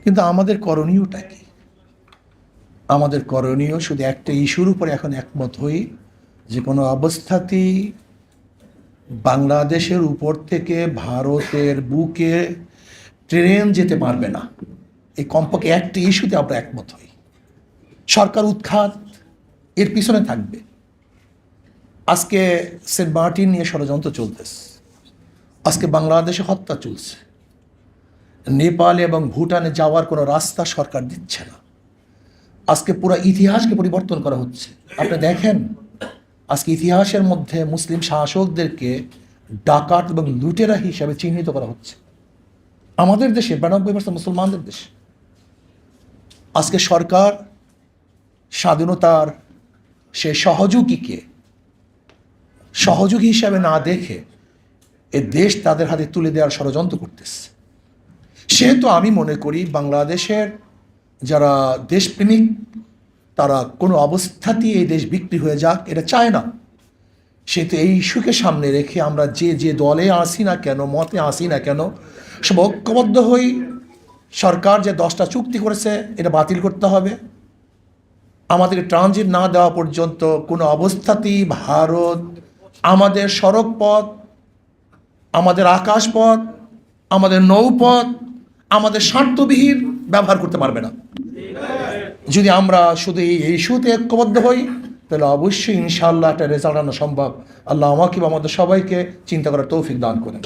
কিন্তু আমাদের করণীয়টা কি? আমাদের করণীয় শুধু একটা ইস্যুর উপরে এখন একমত হই যে কোনো অবস্থাতেই বাংলাদেশের উপর থেকে ভারতের বুকে ট্রেন যেতে পারবে না। এই কমপক্ষে একটা ইস্যুতে আমরা একমত হই। সরকার উৎখাত এর পিছনে থাকবে। আজকে সেন্ট মার্টিন নিয়ে ষড়যন্ত্র চলতেছে, আজকে বাংলাদেশে হত্যা চলছে, নেপাল এবং ভুটানে যাওয়ার কোনো রাস্তা সরকার দিচ্ছে না। আজকে পুরো ইতিহাসকে পরিবর্তন করা হচ্ছে। আপনি দেখেন আজকে ইতিহাসের মধ্যে মুসলিম শাসকদেরকে ডাকাত এবং লুটেরা হিসাবে চিহ্নিত করা হচ্ছে। আমাদের দেশে 92% মুসলমানদের দেশ। আজকে সরকার স্বাধীনতার সে সহযোগী হিসাবে না দেখে এ দেশ তাদের হাতে তুলে দেওয়ার ষড়যন্ত্র করতেছে। সেহেতু আমি মনে করি বাংলাদেশের যারা দেশপ্রেমিক তারা কোনো অবস্থাতেই এই দেশ বিক্রি হয়ে যাক এটা চায় না। সেহেতু এই ইস্যুকে সামনে রেখে আমরা যে দলে আসি না কেন, মতে আসি না কেন, সব ঐক্যবদ্ধ হই। সরকার যে 10টা চুক্তি করেছে এটা বাতিল করতে হবে। আমাদেরকে ট্রানজিট না দেওয়া পর্যন্ত কোনো অবস্থাতেই ভারত আমাদের সড়ক পথ, আমাদের আকাশপথ, আমাদের নৌপথ, আমাদের স্বার্থবিহীন ব্যবহার করতে পারবে না। যদি আমরা শুধু এই ইস্যুতে ঐক্যবদ্ধ হই তাহলে অবশ্যই ইনশাআল্লাহ একটা রেজাল্ট আনা সম্ভব। আল্লাহ আমাকে বা আমাদের সবাইকে চিন্তা করার তৌফিক দান করেন।